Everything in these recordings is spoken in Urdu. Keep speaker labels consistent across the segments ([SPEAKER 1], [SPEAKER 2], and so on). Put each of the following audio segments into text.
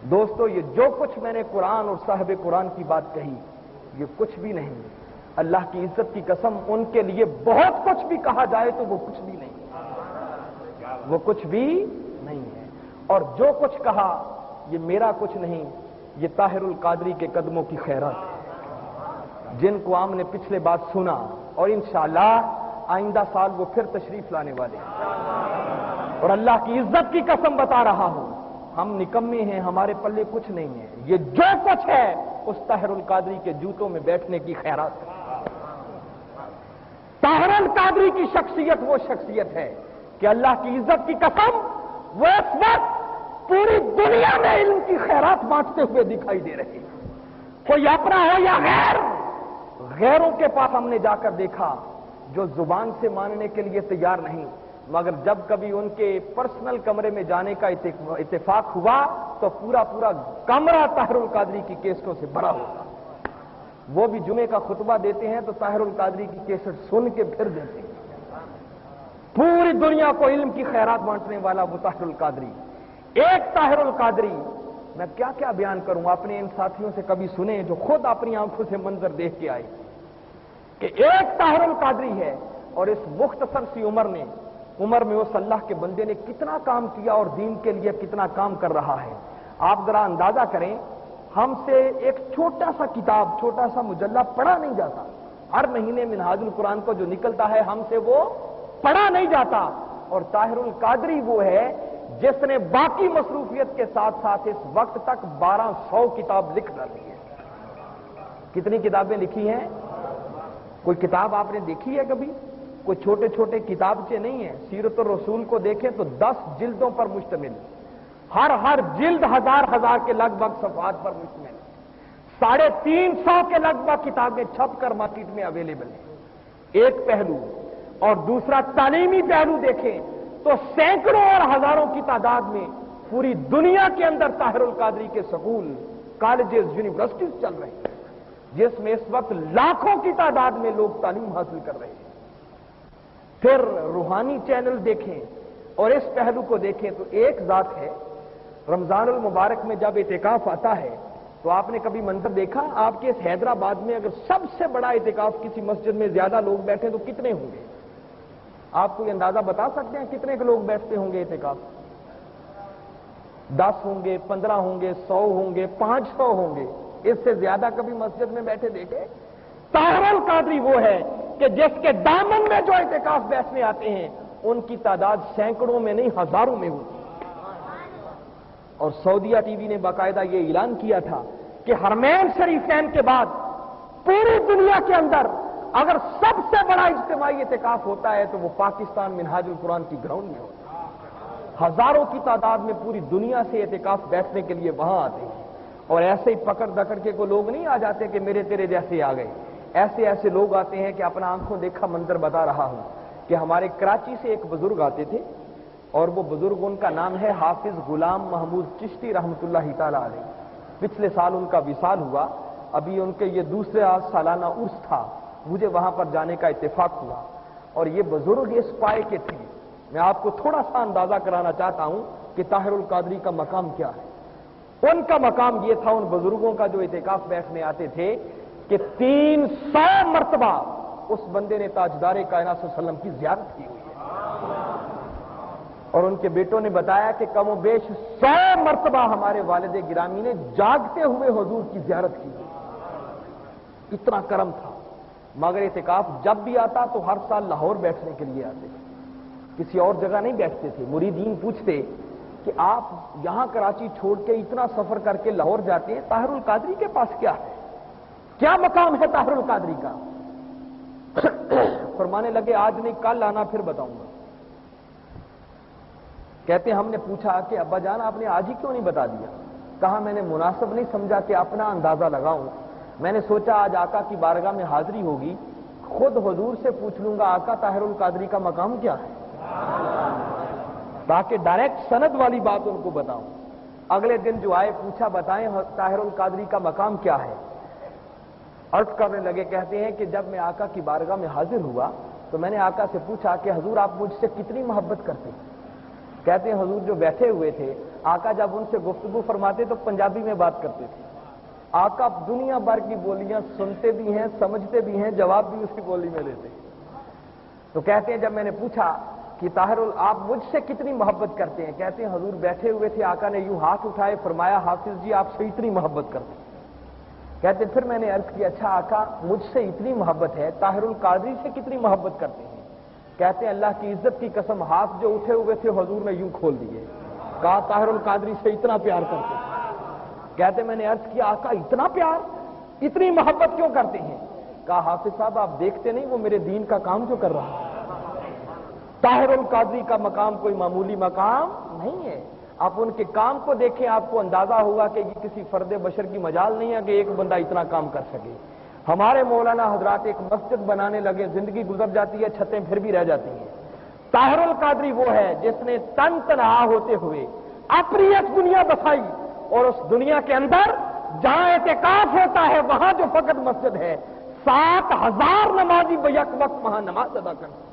[SPEAKER 1] دوستو یہ جو کچھ میں نے قرآن اور صاحب قرآن کی بات کہی یہ کچھ بھی نہیں، اللہ کی عزت کی قسم ان کے لیے بہت کچھ بھی کہا جائے تو وہ کچھ بھی نہیں، وہ کچھ بھی نہیں ہے۔ اور جو کچھ کہا یہ میرا کچھ نہیں، یہ طاہر القادری کے قدموں کی خیرات ہے، جن کو ہم نے پچھلے بات سنا اور انشاءاللہ آئندہ سال وہ پھر تشریف لانے والے ہیں۔ اور اللہ کی عزت کی قسم بتا رہا ہوں ہم نکمے ہیں، ہمارے پلے کچھ نہیں ہے، یہ جو کچھ ہے اس طاہر القادری کے جوتوں میں بیٹھنے کی خیرات ہے۔ طاہر القادری کی شخصیت وہ شخصیت ہے کہ اللہ کی عزت کی قسم وہ اس وقت پوری دنیا میں علم کی خیرات بانٹتے ہوئے دکھائی دے رہے ہیں، کوئی اپنا ہو یا غیروں کے پاس ہم نے جا کر دیکھا جو زبان سے ماننے کے لیے تیار نہیں، مگر جب کبھی ان کے پرسنل کمرے میں جانے کا اتفاق ہوا تو پورا کمرہ طاہر القادری کی کیسٹوں سے بھرا ہوگا۔ وہ بھی جمعے کا خطبہ دیتے ہیں تو طاہر القادری کی کیسٹ سن کے پھر دیتے ہیں۔ پوری دنیا کو علم کی خیرات بانٹنے والا وہ طاہر القادری، ایک طاہر القادری، میں کیا کیا بیان کروں، اپنے ان ساتھیوں سے کبھی سنیں جو خود اپنی آنکھوں سے منظر دیکھ کے آئے کہ ایک طاہر القادری ہے اور اس مختصر سی عمر میں اس اللہ کے بندے نے کتنا کام کیا اور دین کے لیے کتنا کام کر رہا ہے۔ آپ ذرا اندازہ کریں، ہم سے ایک چھوٹا سا کتاب، چھوٹا سا مجلہ پڑھا نہیں جاتا، ہر مہینے منہاج القرآن کو جو نکلتا ہے ہم سے وہ پڑھا نہیں جاتا، اور طاہر القادری وہ ہے جس نے باقی مصروفیت کے ساتھ ساتھ اس وقت تک 1200 کتاب لکھ ڈالی ہے۔ کتنی کتابیں لکھی ہیں؟ کوئی کتاب آپ نے دیکھی ہے کبھی؟ کوئی چھوٹے چھوٹے کتابچے نہیں ہیں، سیرت الرسول کو دیکھیں تو 10 جلدوں پر مشتمل، ہر جلد ہزار کے لگ بھگ صفحات پر مشتمل، 350 کے لگ بھگ کتابیں چھپ کر مارکیٹ میں اویلیبل ہیں، ایک پہلو۔ اور دوسرا تعلیمی پہلو دیکھیں تو سینکڑوں اور ہزاروں کی تعداد میں پوری دنیا کے اندر طاہر القادری کے سکول، کالجز، یونیورسٹیز چل رہے ہیں جس میں اس وقت لاکھوں کی تعداد میں لوگ تعلیم حاصل کر رہے ہیں۔ پھر روحانی چینل دیکھیں اور اس پہلو کو دیکھیں تو ایک ذات ہے، رمضان المبارک میں جب اعتکاف آتا ہے تو آپ نے کبھی منظر دیکھا؟ آپ کے اس حیدرآباد میں اگر سب سے بڑا اعتکاف کسی مسجد میں زیادہ لوگ بیٹھے تو کتنے ہوں گے؟ آپ کوئی اندازہ بتا سکتے ہیں کتنے کے لوگ بیٹھتے ہوں گے اعتکاف؟ 10 ہوں گے، 15 ہوں گے، 100 ہوں گے، 500 ہوں گے، اس سے زیادہ کبھی مسجد میں بیٹھے دیکھے؟ طاہر القادری وہ ہے کہ جس کے دامن میں جو اعتکاف بیٹھنے آتے ہیں ان کی تعداد سینکڑوں میں نہیں ہزاروں میں ہوتی۔ اور سعودیہ ٹی وی نے باقاعدہ یہ اعلان کیا تھا کہ حرمین شریفین کے بعد پوری دنیا کے اندر اگر سب سے بڑا اجتماعی اعتکاف ہوتا ہے تو وہ پاکستان منہاج القرآن کی گراؤنڈ میں ہوتا ہے۔ ہزاروں کی تعداد میں پوری دنیا سے اعتکاف بیٹھنے کے لیے وہاں آتے ہیں، اور ایسے ہی پکڑ دکڑ کے کوئی لوگ نہیں آ جاتے کہ میرے تیرے جیسے آ گئے، ایسے لوگ آتے ہیں کہ اپنا آنکھوں دیکھا منظر بتا رہا ہوں کہ ہمارے کراچی سے ایک بزرگ آتے تھے، اور وہ بزرگ ان کا نام ہے حافظ غلام محمود چشتی رحمۃ اللہ تعالی علیہ۔ پچھلے سال ان کا وصال ہوا، ابھی ان کے یہ دوسرا سالانہ عرس تھا، مجھے وہاں پر جانے کا اتفاق ہوا، اور یہ بزرگ اس پائے کے تھے۔ میں آپ کو تھوڑا سا اندازہ کرانا چاہتا ہوں کہ طاہر القادری کا مقام کیا ہے۔ ان کا مقام یہ تھا، ان بزرگوں کا جو اعتکاف بیٹھنے آتے تھے، کہ 300 مرتبہ اس بندے نے تاجدار کائنات صلی اللہ علیہ وسلم کی زیارت کی ہوئی ہے، اور ان کے بیٹوں نے بتایا کہ کم و بیش 100 مرتبہ ہمارے والد گرامی نے جاگتے ہوئے حضور کی زیارت کی ہوئی، اتنا کرم تھا۔ مگر اعتکاف جب بھی آتا تو ہر سال لاہور بیٹھنے کے لیے آتے، کسی اور جگہ نہیں بیٹھتے تھے۔ مریدین پوچھتے کہ آپ یہاں کراچی چھوڑ کے اتنا سفر کر کے لاہور جاتے ہیں، طاہر القادری کے پاس کیا ہے، کیا مقام ہے طاہر القادری کا؟ فرمانے لگے آج نہیں کل آنا پھر بتاؤں گا۔ کہتے ہیں ہم نے پوچھا کہ ابا جان آپ نے آج ہی کیوں نہیں بتا دیا؟ کہا میں نے مناسب نہیں سمجھا کہ اپنا اندازہ لگاؤں، میں نے سوچا آج آقا کی بارگاہ میں حاضری ہوگی، خود حضور سے پوچھ لوں گا آقا طاہر القادری کا مقام کیا ہے، تاکہ ڈائریکٹ سند والی بات ان کو بتاؤں۔ اگلے دن جو آئے پوچھا بتائیں طاہر القادری کا مقام کیا ہے؟ عرض کرنے لگے، کہتے ہیں کہ جب میں آقا کی بارگاہ میں حاضر ہوا تو میں نے آقا سے پوچھا کہ حضور آپ مجھ سے کتنی محبت کرتے ہیں؟ کہتے ہیں حضور جو بیٹھے ہوئے تھے آقا جب ان سے گفتگو فرماتے تو پنجابی میں بات کرتے تھے. آقا دنیا بھر کی بولیاں سنتے بھی ہیں، سمجھتے بھی ہیں، جواب بھی اسی بولی میں دیتے ہیں. تو کہتے ہیں جب میں نے پوچھا کہ طاہر آپ مجھ سے کتنی محبت کرتے ہیں؟ کہتے ہیں حضور بیٹھے ہوئے تھے، آقا نے یوں ہاتھ اٹھائے، فرمایا حافظ جی آپ سے اتنی محبت کرتے ہیں. کہتے پھر میں نے عرض کی اچھا آقا مجھ سے اتنی محبت ہے، طاہر القادری سے کتنی محبت کرتے ہیں؟ کہتے ہیں اللہ کی عزت کی قسم ہاتھ جو اٹھے ہوئے تھے حضور نے یوں کھول دیے، کہا طاہر القادری سے اتنا پیار کرتے ہیں. کہتے میں نے عرض کیا آقا اتنا پیار، اتنی محبت کیوں کرتے ہیں؟ کہا حافظ صاحب آپ دیکھتے نہیں وہ میرے دین کا کام جو کر رہا ہے. طاہر القادری کا مقام کوئی معمولی مقام نہیں ہے. آپ ان کے کام کو دیکھیں، آپ کو اندازہ ہوگا کہ یہ کسی فرد بشر کی مجال نہیں ہے کہ ایک بندہ اتنا کام کر سکے. ہمارے مولانا حضرات ایک مسجد بنانے لگے، زندگی گزر جاتی ہے، چھتیں پھر بھی رہ جاتی ہیں. طاہر القادری وہ ہے جس نے تن تنہا ہوتے ہوئے اپنی ایک دنیا بسائی، اور اس دنیا کے اندر جہاں اعتکاف ہوتا ہے وہاں جو فقط مسجد ہے 7,000 نمازی بیک وقت وہاں نماز ادا کرتے.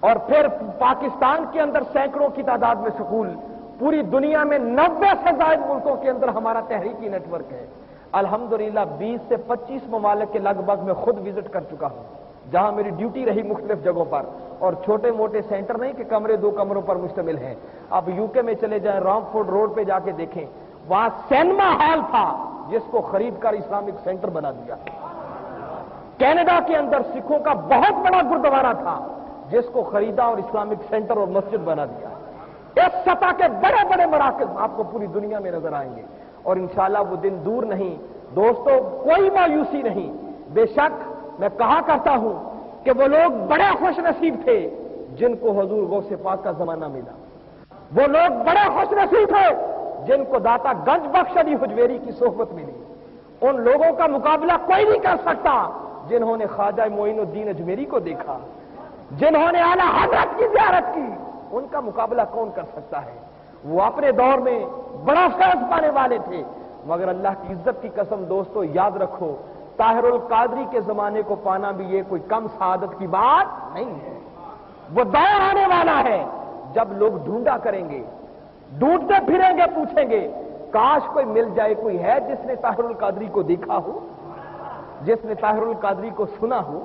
[SPEAKER 1] اور پھر پاکستان کے اندر سینکڑوں کی تعداد میں سکول، پوری دنیا میں 90 سے زائد ملکوں کے اندر ہمارا تحریکی نیٹ ورک ہے. الحمدللہ 20 سے 25 ممالک کے لگ بھگ میں خود وزٹ کر چکا ہوں جہاں میری ڈیوٹی رہی مختلف جگہوں پر. اور چھوٹے موٹے سینٹر نہیں کہ کمرے 2 کمروں پر مشتمل ہیں. آپ یو کے میں چلے جائیں، رامفورڈ روڈ پہ جا کے دیکھیں، وہاں سینما ہال تھا جس کو خرید کر اسلامک سینٹر بنا دیا. کینیڈا کے اندر سکھوں کا بہت بڑا گردوارہ تھا جس کو خریدا اور اسلامک سینٹر اور مسجد بنا دیا. اس سطح کے بڑے بڑے مراکز آپ کو پوری دنیا میں نظر آئیں گے اور انشاءاللہ وہ دن دور نہیں. دوستو کوئی مایوسی نہیں. بے شک میں کہا کرتا ہوں کہ وہ لوگ بڑے خوش نصیب تھے جن کو حضور غوث پاک کا زمانہ ملا. وہ لوگ بڑے خوش نصیب تھے جن کو داتا گنج بخش علی حجویری کی صحبت ملی. ان لوگوں کا مقابلہ کوئی نہیں کر سکتا جنہوں نے خواجہ معین الدین اجمیری کو دیکھا، جنہوں نے اعلیٰ حضرت کی زیارت کی. ان کا مقابلہ کون کر سکتا ہے؟ وہ اپنے دور میں بڑا فیض پانے والے تھے، مگر اللہ کی عزت کی قسم دوستو یاد رکھو طاہر القادری کے زمانے کو پانا بھی یہ کوئی کم سعادت کی بات نہیں ہے. وہ دور آنے والا ہے جب لوگ ڈھونڈا کریں گے، ڈھونڈتے پھریں گے، پوچھیں گے کاش کوئی مل جائے، کوئی ہے جس نے طاہر القادری کو دیکھا ہو، جس نے طاہر القادری کو سنا ہو.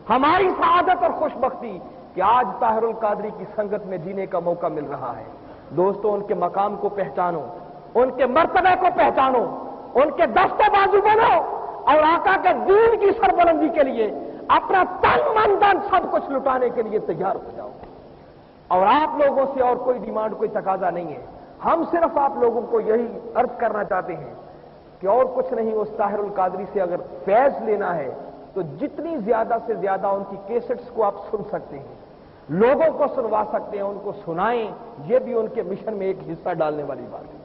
[SPEAKER 1] ہماری سعادت اور خوش بختی کہ آج طاہر القادری کی سنگت میں جینے کا موقع مل رہا ہے. دوستو ان کے مقام کو پہچانو، ان کے مرتبے کو پہچانو، ان کے دست بازو بنو اور آقا کے دین کی سربلندی کے لیے اپنا تن من دن سب کچھ لٹانے کے لیے تیار ہو جاؤ. اور آپ لوگوں سے اور کوئی ڈیمانڈ، کوئی تقاضا نہیں ہے. ہم صرف آپ لوگوں کو یہی عرض کرنا چاہتے ہیں کہ اور کچھ نہیں. اس طاہر القادری سے اگر فیض لینا ہے تو جتنی زیادہ سے زیادہ ان کی کیسٹس کو آپ سن سکتے ہیں، لوگوں کو سنوا سکتے ہیں، ان کو سنائیں. یہ بھی ان کے مشن میں ایک حصہ ڈالنے والی بات ہے.